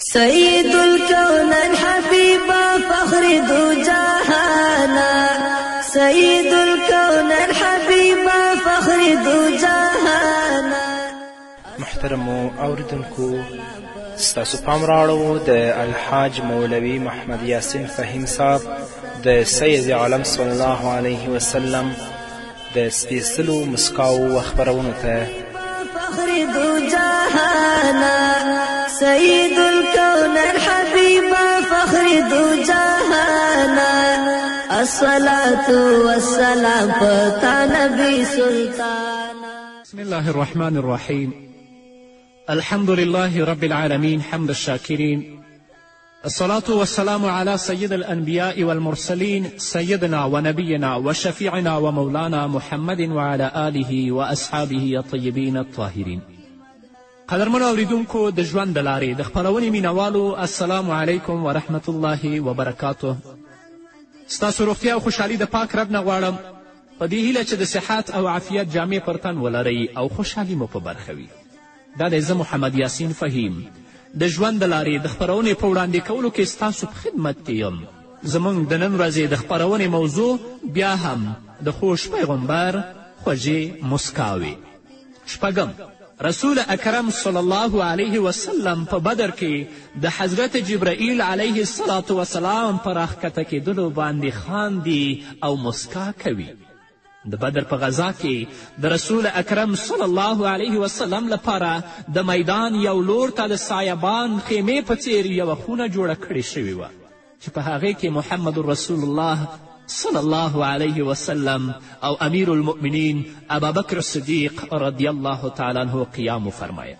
سید الکونین حبیبا فخر دو جہانا، سید الکونین حبیبا فخر دو جہانا. محترمو اوریدونکو، ستاسو پام راړو د الحاج مولوي محمد یاسین فهیم صاحب د سید عالم صلی الله علیه وسلم د سپیڅلو مسکاو خپرونو ته. فخر دو جہانا، سید الکونین حبیبا فخر دو جہانا. الصلاة والسلام پتا نبی سلطانا. بسم الله الرحمن الرحيم. الحمد لله رب العالمين حمد الشاكرين. الصلاة والسلام على سيد الأنبياء والمرسلين سيدنا ونبينا وشفيعنا ومولانا محمد وعلى آله وأصحابه الطيبين الطاهرين. قدرمنو اوریدونکو د ژوند د لارې د خپرونې مینوالو، السلام علیکم ورحمة الله وبرکاته. ستاسو روغتیا او خوشحالي د پاک رب نه غواړم، په دې هیله چې د صحت او عافیت جامې پر تن ولرئ او خوشحالي مو په برخه وي. دا دی زه محمد یاسین فهیم د ژوند د لارې د خپرونې په وړاندې کولو کې ستاسو په خدمت کې یم. زموږ د نن ورځې د خپرونې موضوع بیا هم د خوش پیغمبر خوږې مسکاوې. شپږم، رسول اکرم صلی الله علیه وسلم په بدر کې د حضرت جبرائیل علیه الصلاة وسلام په راښکته کېدلو باندې خاندي او مسکا کوي. د بدر په غذا کې د رسول اکرم صلی الله علیه وسلم لپاره د میدان یو لور ته د سایبان خیمې په څیر یوه خونه جوړه کړې شوې وه چې په هغې کې محمد رسول الله صلی الله علیه وسلم او امیر المؤمنین ابابکر صدیق رضی الله تعالی عنه قیام وفرمایه.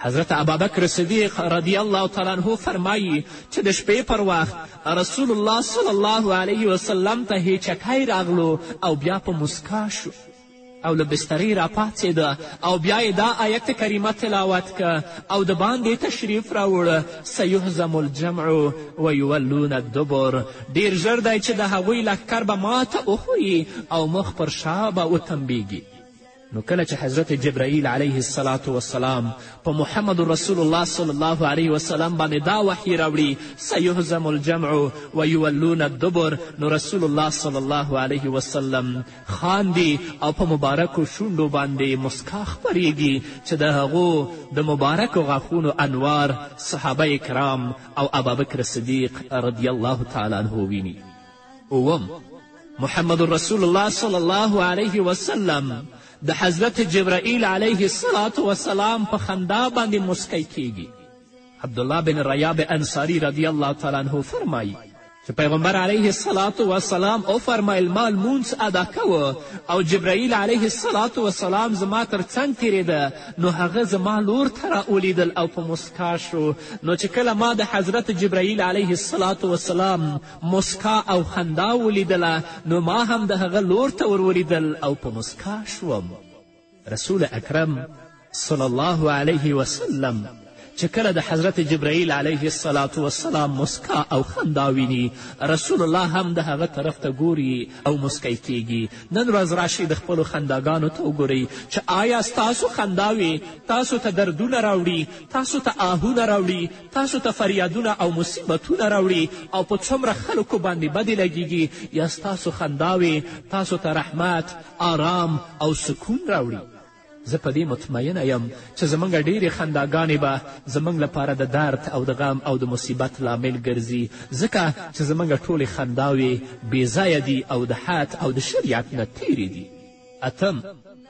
حضرت ابابکر صدیق رضی الله تعالی عنه فرمایي چې د شپې پر وخت رسول الله صلی الله علیه وسلم ته هیچکی راغلو او بیا په مسکا شو او له بسترې راپاڅېده او بیا یې دا آیت کریمه تلاوت که او د باندې تشریف راوړه: سیهزم الجمع ویولون الدبر. ډیر ژر دی چې د هغوی لښکر به ماته وخوري او مخ پر شا به وتنبیږي. نو کله چې حضرت جبرائیل علیه الصلاة والسلام په محمد رسول الله صلی الله علیه وسلم باندې دا وحی راوړي: سیهزم الجمع ویولون الدبر، نو رسول الله صلی الله علیه وسلم خاندي او په مبارکو شونډو باندې مسکا خپریږي چې د هغو د مبارکو غاښونو انوار صحابه کرام او ابابکر صدیق رضی الله تعالی عنه ویني. اوم، محمد رسول الله صلی الله علیه وسلم د حضرت جبرائیل علیه الصلاة وسلام په خندا باندې مسکی کیږي. عبدالله بن ریاب انصاری رضی الله تعالی عنه فرمایي چې پیغمبر علیه الصلاة وسلام وفرمیل ما لمونځ ادا کوه او جبرائیل علیه الصلاة وسلام زما تر څنګ تیرېده، نو هغه زما لور ته راولیدل او په مسکا شو. نو چې کله ما د حضرت جبرائیل علیه الصلاة وسلام مسکا او خندا ولیدله، نو ما هم د هغه لور ته ورولیدل او په مسکا شوم. رسول اکرم صلی الله علیه وسلم چې کله د حضرت جبرائیل علیه الصلاة والسلام مسکا او خندا ویني، رسول الله هم د هغه طرف ته ګوري او مسکی کیږي. نن ورځ راشئ د خپلو خنداګانو ته وګورئ چې آیا ستاسو خنداوې تاسو ته دردونه راوړي، تاسو ته آهونه راوړي، تاسو ته فریادونه او مصیبتونه راوړي او په څومره خلکو باندې بدې لګیږي، یا ستاسو خنداوې تاسو ته رحمت، آرام او سکون راوړي؟ زه په دې مطمئنه یم چې زموږ ډیرې خنداګانې به زموږ لپاره د درد او د غم او د مصیبت لامل ګرځي، ځکه چې زموږ ټولې خنداوې بېځایه دي او د حد او د شریعت نه تیرې دي. اتم،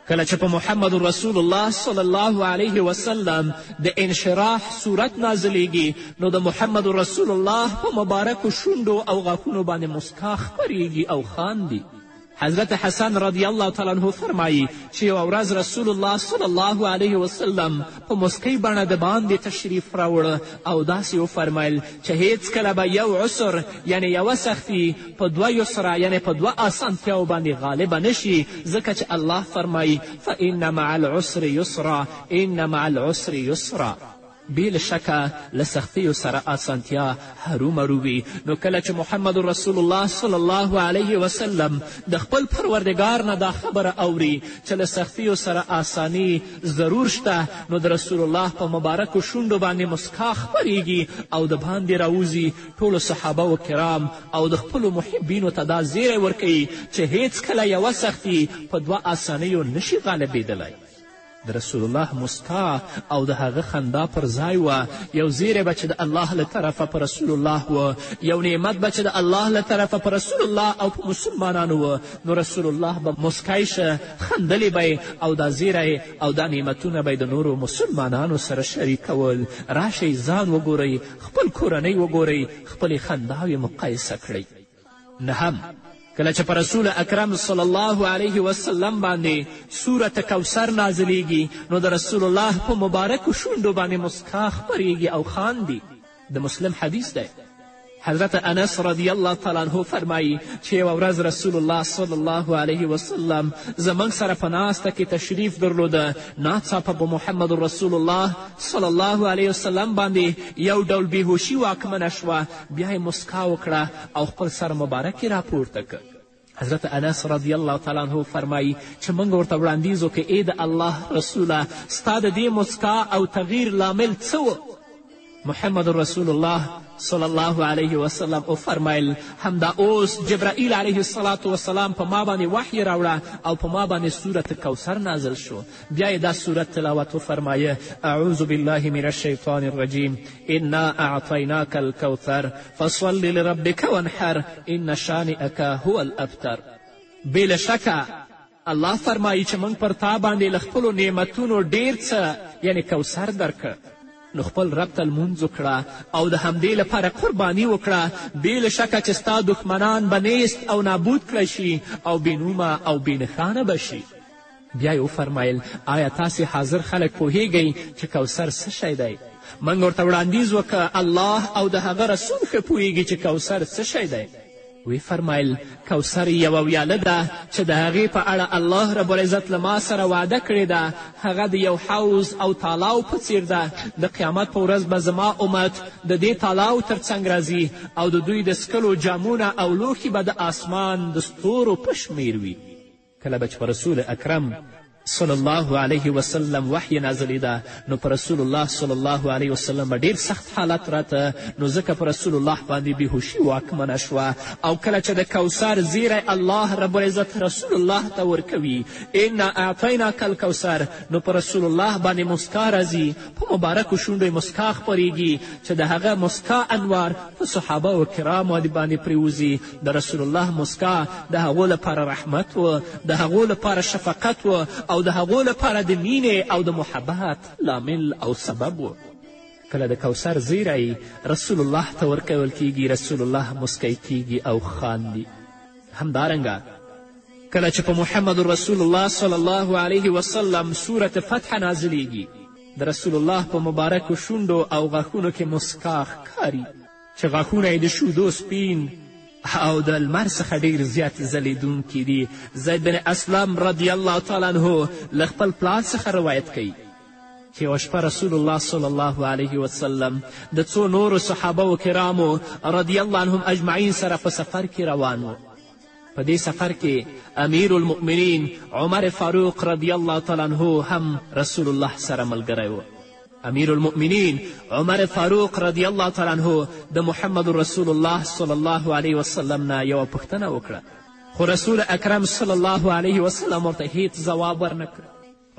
کله چې په محمد رسول الله صلی الله علیه وسلم د انشراح صورت نازلیږي، نو د محمد رسول الله په مبارکو شونډو او غاښونو باندې مسکا خپریږي او خاندي. حضرت حسن رضی الله تعالی عنه فرمایي چې یوه ورځ رسول الله صلی الله علیه وسلم په مسکی بڼه د باندې تشریف راوړه او داسې وفرمیل چې هیڅکله به یو عسر یعنی یوه سختي په دوه یسره یعنی په دوه اسانتیاو باندې غالبه نشي، ځکه چې الله فرمایي: فان مع العسر یسرا ان مع العسر یسرا. بې له شکه له سختیو سره اسانتیا هرومرو وي. نو کله چې محمد رسول الله صلی الله علیه وسلم د خپل پروردګار نه دا خبره اوري چې له سختیو سره آسانی ضرور شته، نو د رسول الله په مبارکو شونډو باندې مسکا خپریږي او د باندې راوځي. ټولو صحابه و کرام او د خپلو محبینو ته دا زیری ورکوي چې هیڅکله یوه سختي په دوه آسانیو نشي غالبېدلی. د رسول الله مسکا او د هغه خندا پر ځای وه یو زیری به چې د الله له طرفه په رسول الله و، یو نعمت به چې د الله له طرفه په رسول الله او په مسلمانانو و. نو رسول الله به مسکی شه، خندلی به او دا زیری او دا نعمتونه به د نورو مسلمانانو سره شریکول. راشئ ځان وګورئ، خپل کورنۍ وګورئ، خپلې خنداوې مقایسه کړئ. نهم، کله چې په رسول اکرم صلی الله علیه وسلم باندې سورت کوثر نازلیږي نو د رسول الله په مبارکو شونډو باندې مسکا خپریږي او خاندي. د مسلم حدیث دی. حضرت انس رضی الله تعالی عنه فرمایي چې یوه ورځ رسول الله صلی الله علیه وسلم زموږ سره په ناسته کې تشریف درلوده. ناڅاپه په محمد رسول الله صلی الله علیه وسلم باندې یو ډول بیهوشي واکمنه شوه. بیا یې مسکا وکړه او خپل سر مبارک یې راپورته کړ. حضرت انس رضی الله تعالی عنه فرمایي چې موږ ورته وړاندیز وکړو ای د الله رسوله ستا د دې مسکا او تغییر لامل څه و؟ محمد رسول الله صلی الله علیه وسلم وفرمیل همدا اوس جبرائیل علیه الصلاة وسلام په ما باندې وحی راوړه او په ما باندې سورت کوثر نازل شو. بیا یې دا سورت تلاوت وفرمایه اعوذ بالله من الشیطان الرجیم انا اعطیناک الکوثر فصل لربک وانحر ان شانئک هو الابتر. بې له شکه الله فرمایي چې موږ پر تا باندې له خپلو نعمتونو ډیر څه یعنی کوثر درکړه. نو خپل رب ته لمونځ وکړه او د همدې لپاره قرباني وکړه. بې له شکه چې ستا دښمنان به نیست او نابود کړی شي او بېنومه او بېنښانه به شي. بیا یې وفرمیل آیا تاسې حاضر خلک پوهیږئ چې کوثر څه شی دی؟ موږ ورته وړاندیز وکړه الله او د هغه رسول ښه پوهیږي چې کوثر څه شی دی. وی فرمایل کوثر یوه ویاله ده چې د هغې په اړه الله رب العزت له ما سره وعده کړې ده. هغه د یو حوض او تالاو په څیر ده. د قیامت په ورځ به زما امت د دې تالاو تر څنګ راځي او د دوی د څکلو جامونه او لوښي به د آسمان د ستورو په شمیر وي. کله به چې په رسول اکرم صلی الله علیه وسلم وحی نازلیده نو په رسول الله صلی الله علیه وسلم به ډیر سخت حالت راته. نو ځکه په رسول الله باندې بیهوشي واکمنه شوه. او کله چې د کوثر زیری الله رب العزت رسول الله ته ورکوي انا اعطیناک الکوثر نو په رسول الله باندې مسکا راځي. په مبارکو شونډو یې مسکا خپریږي چې د هغه مسکا انوار په صحابه و کرامو باندې پریوځي. د رسول الله مسکا د هغو لپاره رحمت و، د هغو لپاره شفقت و او د هغو لپاره د مینې او د محبت لامل او سبب و. کله د کوثر زیری رسول الله ته ورکول کیږي رسول الله مسکی کیږي او خاندي. همدارنګه کله چې په محمد رسول الله صلی الله علیه وسلم سورت فتح نازلیږي د رسول الله په مبارکو شونډو او غاښونو کې مسکا ښکاري چې غاښونه یې د شودو سپین او د لمر څخه ډیر زیات ځلیدونکي دي. زید بن اسلم رضی الله تعالی عنه له خپل پلار څخه روایت کوي چې یوه شپه رسول الله صلی الله علیه وسلم د څو نورو صحابه و کرامو رضی الله عنهم اجمعین سره په سفر کې روان و. په دې سفر کې امیر المؤمنین عمر فاروق رضی الله تعالی عنه هم رسول الله سره ملګری و. امیر المؤمنین عمر فاروق رضی الله تعالی عنه د محمد رسول الله صلی الله علیه وسلم نه یوه پوښتنه وکړه خو رسول اکرم صلی الله علیه وسلم ورته هیڅ ځواب ورنکړ.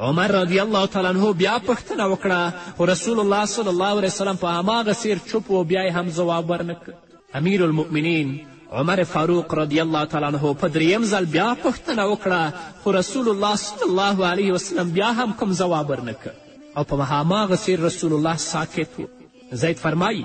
عمر رضی الله تعالی عنه بیا پوښتنه وکړه خو رسول الله صلی الله علیه وسلم په هماغه څیر چوپ و، بیا یې هم ځواب ورنکړ. امیر المؤمنین عمر فاروق رضی الله تعالی عنه په دریم ځل بیا پوښتنه وکړه خو رسول الله صلی الله علیه وسلم بیا هم کوم ځواب ورنکړ او په هماغه څیر رسول الله ساکت و. زید فرمایي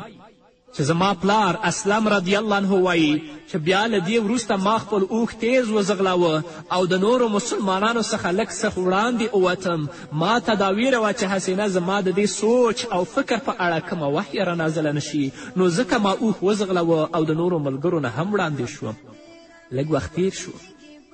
چې زما پلار اسلم رضی الله عنه وایي چې بیا له دې وروسته ما خپل اوښ تیز وځغلاوه او د نورو مسلمانانو څخه لږ څه وړاندې ووتم. ما ته دا ویره وه چې هسې زما د دې سوچ او فکر په اړه کومه وحیه رانازله نه شي، نو ځکه ما اوښ وځغلاوه او د نورو ملګرو نه هم وړاندې شوم. لږ وخت تیر شو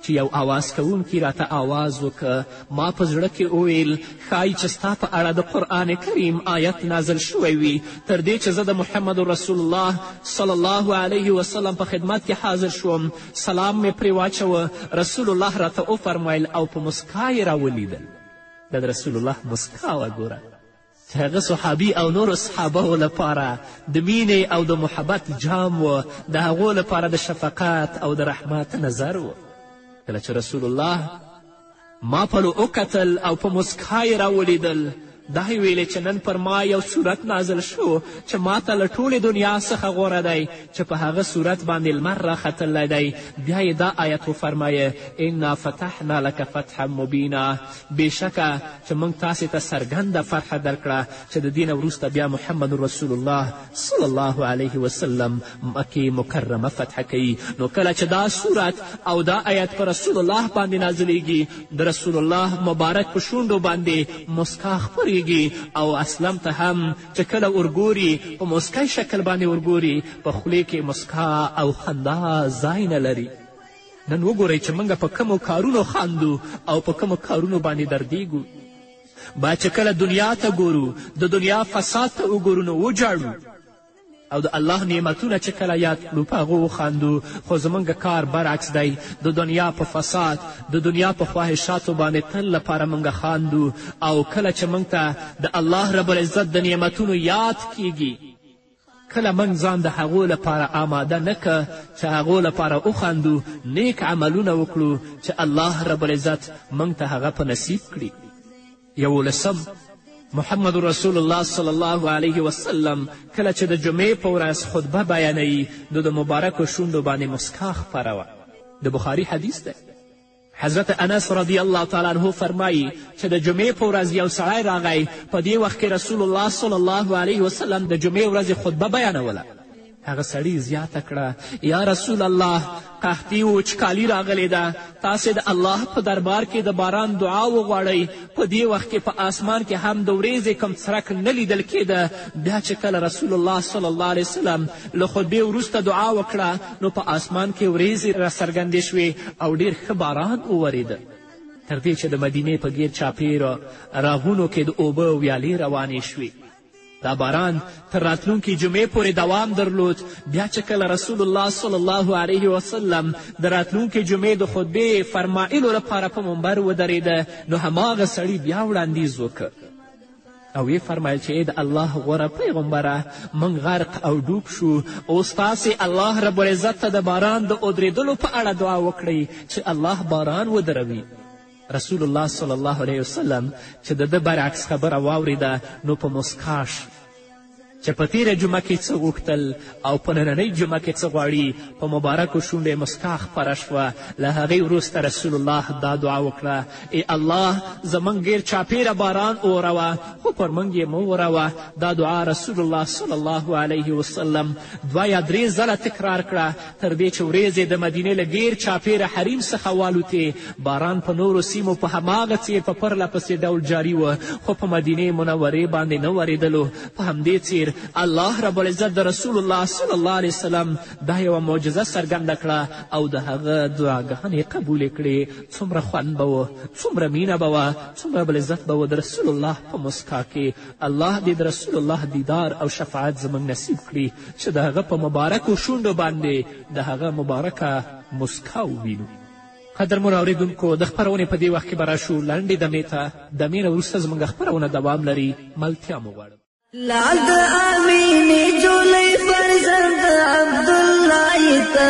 چې یو آواز کوونکي راته آواز وکړه. ما په زړه کې وویل ښایي چې ستا په اړه د قرآن کریم آیت نازل شوی وي، تر دې چې زه د محمد رسول الله صلی الله علیه وسلم په خدمت کې حاضر شوم. سلام مې پرې واچوه. رسول الله راته وفرمیل او په مسکا یې راولیدل. د رسول الله مسکا وګوره چې هغه صحابي او نورو صحابهو لپاره د مینې او د محبت جام و، د هغو لپاره د شفقت او د رحمت نظر و. کله چې رسول الله ما پلو وکتل او په مسکا یې راولیدل، دا یې ویلې چې نن پر ما یو صورت نازل شو چې ما ته له ټولې دنیا څخه غوره دی، چې په هغه صورت باندې لمر راختلی دی. بیا یې دا آیت وفرمایه انا فتحنا لک فتحا مبینا، بېشکه چې موږ تاسې ته څرګنده فتحه درکړه چې د دې نه وروسته بیا محمد رسول الله صلی الله علیه وسلم مکې مکرمه فتح کوي. نو کله چې دا صورت او دا آیت په رسول الله باندې نازلیږي، د رسول الله مبارک په شونډو باندې مسکا خپرېږي او اسلم ته هم چې کله ورګوري په مسکای شکل باندې ورګوري، په خولې کې مسکا او خندا ځای نه لري. نن وګورئ چې موږ په کومو کارونو خاندو او په کومو کارونو باندې دردیږو. باید چې کله دنیا ته ګورو، د دنیا فساد ته وګورو نو وجاړو، او د الله نعمتونه چې کله یاد کړو په هغو وخاندو. خو زموږ کار برعکس دی، د دنیا په فساد، د دنیا په خواهشاتو باندې تل لپاره موږ خاندو. او کله چې موږ ته د الله رب العزت د نعمتونو یاد کیږي، کله موږ ځان د هغو لپاره آماده نه که چې هغو لپاره وخاندو، نیک عملونه وکړو چې الله رب العزت موږ ته هغه په نصیب کړي. 11 محمد رسول الله صلی الله علیه وسلم کله چې د جمعې په ورځ خطبه بیانوي نو د مبارکو شونډو باندې مسکا خپره وه. د بخاري حدیث دی. حضرت انس رضی الله تعالی عنه فرمایي چې د جمعې په ورځ یو سړی راغی. په دې وخت کې رسول الله صلی الله علیه وسلم د جمعې ورځې خطبه بیانوله. هغه سړي زیاته کړه یا رسول الله، قحطي و وچکالي راغلې ده، تاسې د الله په دربار کې د باران دعا وغواړئ. په دې وخت کې په آسمان کې هم د ورېځې کوم څرک نه لیدل کېده. بیا چې کله رسول الله صلی الله علیه وسلم له خطبې وروسته دعا وکړه نو په آسمان کې ورېځې راڅرګندې شوې او ډېر ښه باران وورېده، تر دې چې د مدینې په ګیر چاپېره راغونو کې د اوبه ویالې روانې شوې. دا باران تر راتلونکي جمعې پورې دوام درلود. بیا چې کله رسول الله صلی الله علیه وسلم د راتلونکي جمعې د خطبې فرمایلو لپاره په منبر ودرېده نو هماغه سړي بیا وړاندیز وکړ او یې فرمایل چې ای د الله غوره پیغمبره، موږ غرق او ډوب شو، اوس تاسې الله رب العزت ته د باران د ودرېدلو په اړه دعا وکړئ چې الله باران ودروي. رسول الله صلی الله علیه وسلم چې د ده برعکس خبره واورېده نو په مسکا شو چې په تیره جمعه کې څه غوښتل او په نننۍ جمعه کې څه غواړي. په مبارکو شونډو یې مسکا خپره شوه. له هغې وروسته رسول الله دا دعا وکړه ای الله زموږ ګیر چاپېره باران اوروه خو پر موږ یې مه اوروه. دا دعا رسول الله صلی الله علیه وسلم 2 یا 3 ځله تکرار کړه تر دې چې ورېځې د مدینې له ګیر چاپېره حریم څخه والوتې. باران په نورو سیمو په هماغه څیر په پرله پسې ډول جاري و خو په مدینې منورې باندې نه ورېدلو. په همدې څیر الله رب العزت د رسول الله صلی الله علیه وسلم دا یوه معجزه څرګنده کړه او د هغه دعاګانې قبولې کړې. څومره خوند به و، څومره مینه به وه، څومره بل عزت به و د رسول الله په مسکا کې. الله دې د رسول الله دیدار او شفاعت زموږ نصیب کړي چې د هغه په مبارکو شونډو باندې د هغه مبارکه مسکا ووینو. قدرمنو اورېدونکو، د خپرونې په دې وخت کې به راشو لنډې دمې ته. دمې نه وروسته زموږ خپرونه دوام لري. ملتیا مو غواړم. لال د امینې جولۍ فرزند عبدالله ته،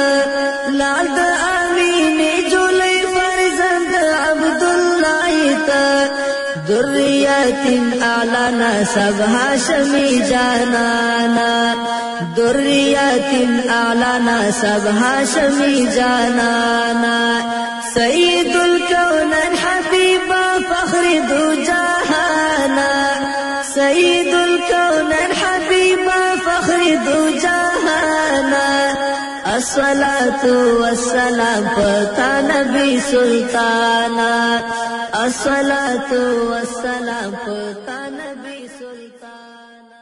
لال د امینې جولۍ فرزند عبدالله ته، ذریت اعلی نسب هاشمی جانانا، ذریت اعلی نسب هاشمی جانانا، سید الکونین حبیبا فخر دو جہانا، سید الکونین حبیبا فخر دو جہانا، الصلاة والسلام پتا نبی سلطانا، الصلاة والسلام پتا نبی سلطانا.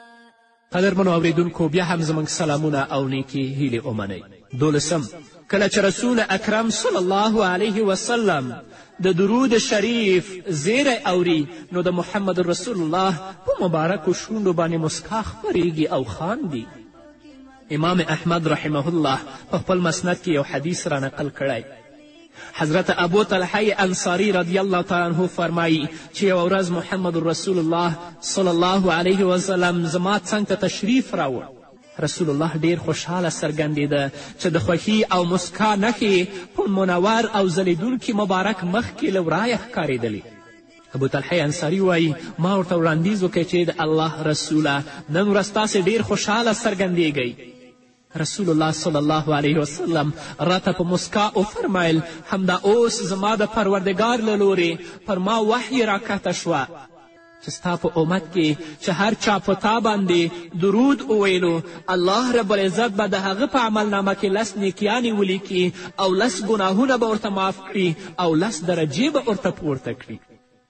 قدرمنو اورېدونکو، بیا هم زموږ سلامونه او نیکې هیلې ومنئ. 12 کله چې رسول اکرم صلی الله علیه وسلم د درود شریف زیری اوري نو د محمد رسول الله په مبارکو شونډو باندې مسکا خپریږي او خاندي. امام احمد رحمه الله په خپل مسند کې یو حدیث را نقل کړی. حضرت ابو طلحه انصاری رضی الله تعالی عنه فرمایي چې یوه ورځ محمد رسول الله صلی الله علیه وسلم زما څنګ ته تشریف راوړ. رسول الله ډیر خوشحاله څرګندېده چې د خوښي او مسکا نښې په منور او ځلیدونکي مبارک مخ کې له ورایه ښکارېدلې. ابو طلحه انصاري وایي ما ورته وړاندیز وکړی چې د الله رسوله نن ورځ تاسې ډیر خوشحاله څرګندېږئ. رسول الله صلی الله علیه وسلم راته په مسکا وفرمیل همدا اوس زما د پروردګار له لورې پر ما وحی راکښته شوه چې ستا په امت کې چې هر چا په تا باندې درود وویلو الله رب العزت به د هغه په عملنامه کې 10 نیکیانې ولیکي او 10 ګناهونه به ورته معاف کړي او 10 درجې به ورته پورته کړي.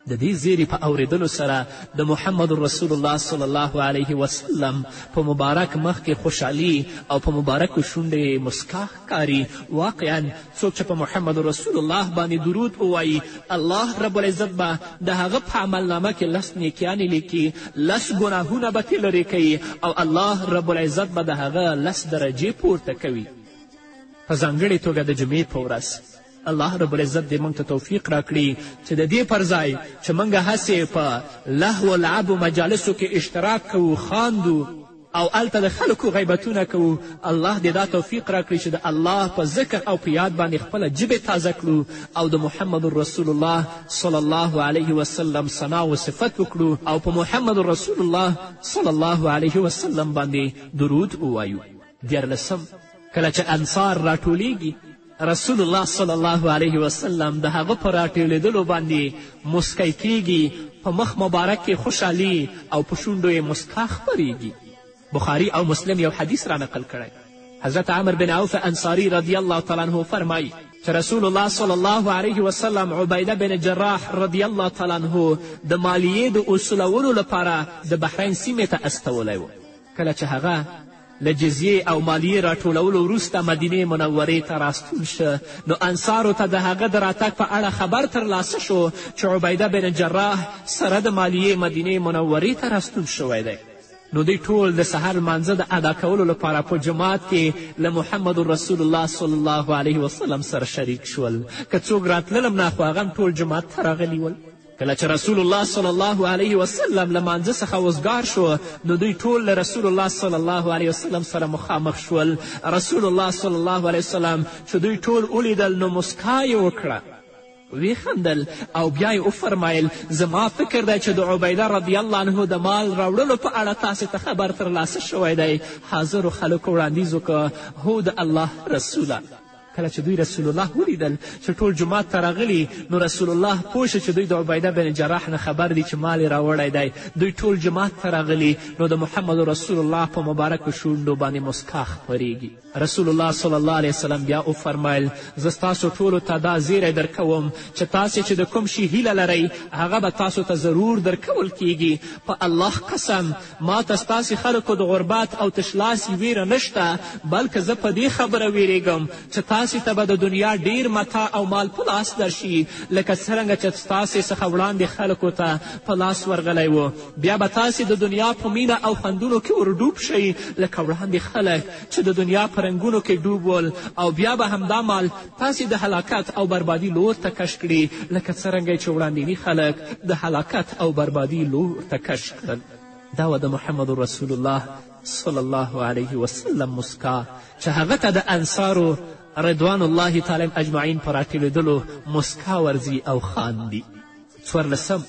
د دې زیري په اورېدلو سره د محمد رسول الله صلی الله علیه وسلم په مبارک مخ کې خوشحالي او په مبارکو شونډې مسکا ښکاري. واقعا څوک چې په محمد رسول الله باندې درود ووایي الله رب العزت به د هغه په عملنامه کې 10 نیکیانې لیکي، 10 ګناهونه به ترې لرې کوي او الله رب العزت به د هغه 10 درجې پورته کوي. په ځانګړې توګه د جمعې په ورځ الله رب العزت دې موږ ته توفیق راکړي چې د دې پر ځای چې موږ هسې په لهو لعبو مجالسو کې اشتراک کوو، خاندو او هلته د خلکو غیبتونه کوو، الله دې دا توفیق راکړي چې د الله په ذکر او په یاد باندې خپله ژبې تازه کړو او د محمد رسول الله صلی الله علیه وسلم ثنا و صفت وکړو او په محمد رسول الله صلی الله علیه وسلم باندې درود ووایو. 14 کله چې انصار راټولیږي رسول الله صلی الله علیه وسلم د هغه په راټولېدلو باندې مسکی کیږي، په مخ مبارک کې خوشحالي او په شونډو یې مسکا خپریږي. بخاري او مسلم یو حدیث را نقل کړی. حضرت عمر بن عوف انصاری رضی الله تعالی عنه فرمایي چې رسول الله صلی الله علیه وسلم عبیده بن جراح رضی الله تعالی عنه د مالیې د اصولولو لپاره د بحرین سیمې ته استولی و. کله چې هغه له جزیې او مالیې راټولولو وروسته مدینې منورې ته راستون شه نو انصارو ته د هغه د راتګ په اړه خبر ترلاسه شو چې عبیده بن جراح سره د مالیې مدینې منورې ته راستون شوی دی. نو دوی ټول د سحر لمانځه د ادا کولو لپاره په جماعت کې له محمد رسول الله صلی الله علیه وسلم سره شریک شول. که څوک راتللم نه خو هغه ټول جماعت ته راغلي ول. کله چې رسول الله صلی الله علیه وسلم له مانځه څخه وزګار شو نو دوی ټول له رسول الله صلی الله علیه وسلم سره مخامخ شول. رسول الله صلی الله علیه وسلم چې دوی ټول ولیدل نو مسکا یې وکړه، وی خندل او بیا یې وفرمیل زما فکر دی چې د عبیده رضی الله عنه د مال راوړلو په اړه تاسې ته خبر ترلاسه شوی دی. حاضرو خلکو وړاندیز وکړه هو د الله رسوله. کله چې دوی رسول الله ولیدل چې ټول جومات ته راغلي نو رسول الله پوه شه چې دوی د عبیده بن جراح نه خبر دی چې مال یې راوړی دی. دوی ټول جومات ته راغلي نو د محمد رسول الله په مبارکو شونډو باندې مسکا خپریږي. رسول الله صلی الله علیه وسلم بیا وفرمیل زه ستاسو ټولو ته دا زیری درکوم چې تاسې چې د کوم شي هیله لرئ هغه به تاسو ته ضرور درکول کیږي. په الله قسم ما ته ستاسې خلکو د غربت او تشلاسي ویره نشته، بلکې زه په دې خبره ویرېږم چې تاسې ته به د دنیا ډیر متاع او مال په لاس درشي لکه څرنګه چې ستاسې څخه وړاندې خلکو ته په لاس ورغلی و. بیا به تاسې د دنیا په مینه او خوندونو کې ورډوب شئ لکه وړاندې خلک چې د دنیا په رنګونو کې ډوب ول او بیا به همدا مال تاسې د هلاکت او بربادي لور ته کش کړي لکه څرنګه چې وړاندیني خلک د هلاکت او بربادي لور ته کش کړل. دا و د محمد رسول الله صلی الله علیه وسلم مسکا چې هغه ته د انصارو رضوان الله تعالی اجمعین په راټولېدلو مسکا ورځي او خاندي. 14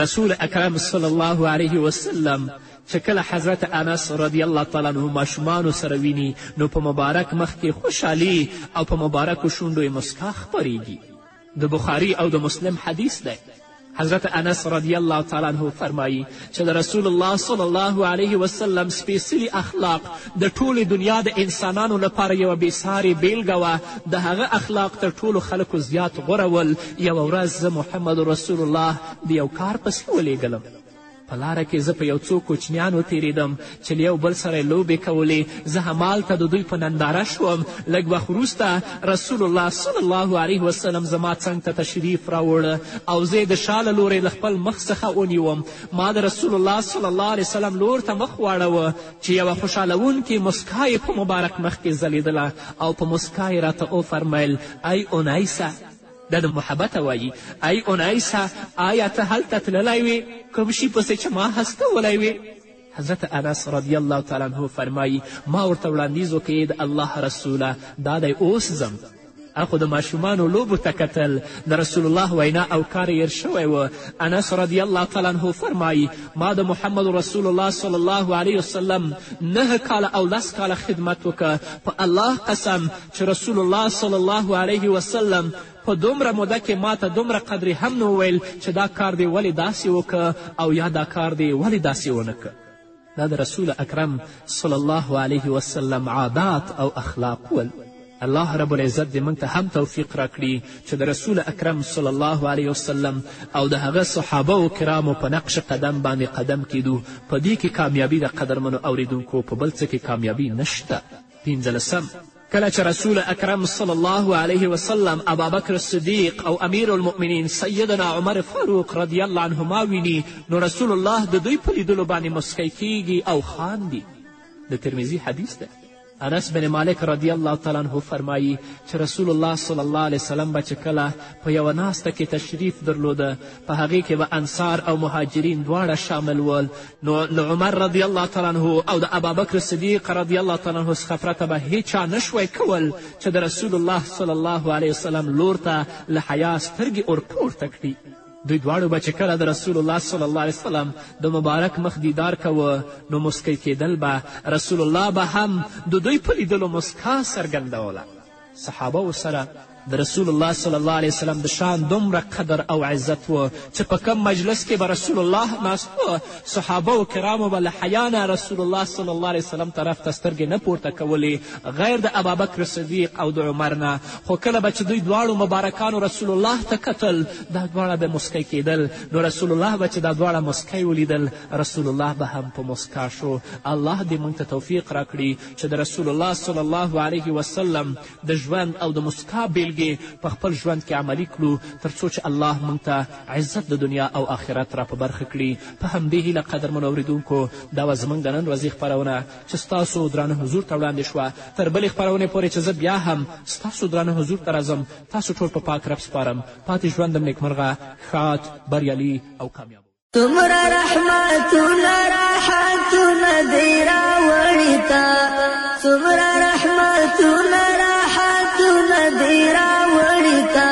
رسول اکرم صلی الله علیه وسلم چې کله حضرت انس رضی الله تعالی عنه ماشومانو سره ویني نو په مبارک مخ کې خوشحالي او په مبارکو شونډو یې مسکا خپریږي. د بخاري او د مسلم حدیث دی. حضرت انس رضی الله تعالی عنه فرمایي چې د رسول الله صلی الله علیه وسلم سپیڅلي اخلاق د ټولې دنیا د انسانانو لپاره یوه بېسارې بیلګه وه. د هغه اخلاق تر ټولو خلکو زیات غوره ول. یوه ورځ زه محمد رسول الله د یو کار پسې ولیږلم. په لاره کې زه په یو څو کوچنیان وتېرېدم چې له یو بل سره لوبې کولې. زه همالته د دوی په ننداره شوم. لږ وخت وروسته رسول الله صلی الله علیه وسلم زما څنګ ته تشریف راوړه او زه د شا له لورې له خپل مخ څخه ونیوم. ما د رسول الله صلی الله علیه وسلم لور ته مخ واړوه چې یوه خوشحالوونکې مسکا یې په مبارک مخ کې ځلېدله او په مسکا یې راته وفرمیل ای انیسه، دا د محبته وایي، ای انیسه آیا ته هلته تللی وې کوم شي پسې چې ما هستولی وې؟ حضرت انس رضی الله تعالی عنه فرمایي ما ورته وړاندیز وکړې د الله رسوله دا دی اوس ځم. خو د ماشومانو لوبو ته کتل د رسول الله وینا او کار هیر شوی و. انس رضی الله تعالی عنه فرمایي ما د محمد رسول الله صلی الله علیه وسلم 9 کاله او 10 کاله خدمت وکړه. په الله قسم چې رسول الله صلی الله علیه وسلم په دومره موده کې ما ته دومره قدرې هم نه وویل چې دا کار دې ولې داسې وکړه او یا دا کار دې ولې داسې ونه کړه. دا د رسول اکرم صلی الله علیه وسلم عادات او اخلاق ول. الله رب العزت دې موږ ته هم توفیق راکړي چې د رسول اکرم صلی الله علیه وسلم او د هغه صحابه کرامو په نقش قدم باندې قدم کیدو. په دې کې کامیابي د قدرمنو اوریدونکو په بل څه کې کامیابي نشته. 15 کله چې رسول اکرم صلی الله علیه وسلم ابابکر صدیق او امیر المؤمنین سیدنا عمر فاروق رضی الله عنهما ویني نو رسول الله د دوی په لیدلو باندې مسکی کیږي او خاندي. د ترمذي حدیث ده. انس بن مالک رضی الله تعالی عنه فرمایي چې رسول الله صلی الله علیه وسلم به چې کله په یوه ناسته کې تشریف درلوده په هغې کې به انصار او مهاجرین دواړه شامل ول. نو له عمر رضی الله تعالی عنه او د ابابکر صدیق رضی الله تعالی عنه څخه پرته به هیچا نشوی کول چې د رسول الله صلی الله علیه وسلم لور ته له حیا سترګې ورپورته کړي. دوی دواړو به چې کله د رسول الله صلی الله علیه وسلم د مبارک مخ دیدار کوه نو مسکی کیدل به. رسول الله به هم د دوی په لیدلو مسکا څرګندوله. صحابه ورسره د رسول الله صلی الله علیه وسلم د شان دومره قدر او عزت و چې په کم مجلس کې به رسول الله ناست و صحابه و کرامو به له حیا نه رسول الله صلی الله علیه وسلم طرف ته سترګې نه پورته کولې غیر د ابابکر صدیق او د عمر نه. خو کله به چې دوی دواړو مبارکانو رسول الله ته کتل دا دواړه به مسکی کیدل. نو رسول الله به چې دا دواړه مسکی ولیدل رسول الله به هم په مسکا شو. الله دې موږ ته توفیق راکړي چې د رسول الله صلی الله علیه وسلم د ژوند او د مسکا بیلګې په خپل ژوند کې عملي کړو تر څو چې الله موږ ته عزت د دنیا او آخرت را په برخه کړي. په همدې هیله قدرمنو اورېدونکو دا وه زموږ د نن ورځې خپرونه چې ستاسو درانه حضور ته وړاندې شوه. تر بلې خپرونې پورې چې زه بیا هم ستاسو درانه حضور ته راځم تاسو ټول په پاک رب سپارم. پاتې ژوندم نیکمرغه، ښاد، بریالي او کامیاب. تمرا رحمتونه راحتونه دې راوړي تا، تمرا رحمتونه راحتونه دې راوړي تا.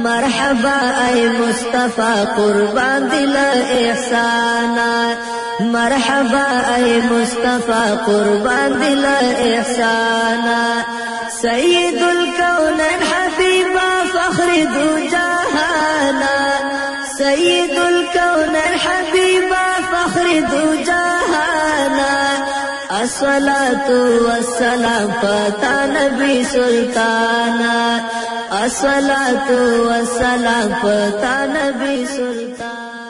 مرحبا ای مصطفی قربان دل احسانا، مرحبا ای مصطفی قربان دل احسانا. سید الکونین حبیبا فخر دو جہانا، سید الکونین حبیبا فخر دو جہانا. الصلاة والسلام پتا نبی سلطانا، الصلاة والسلام پتا نبی سلطان.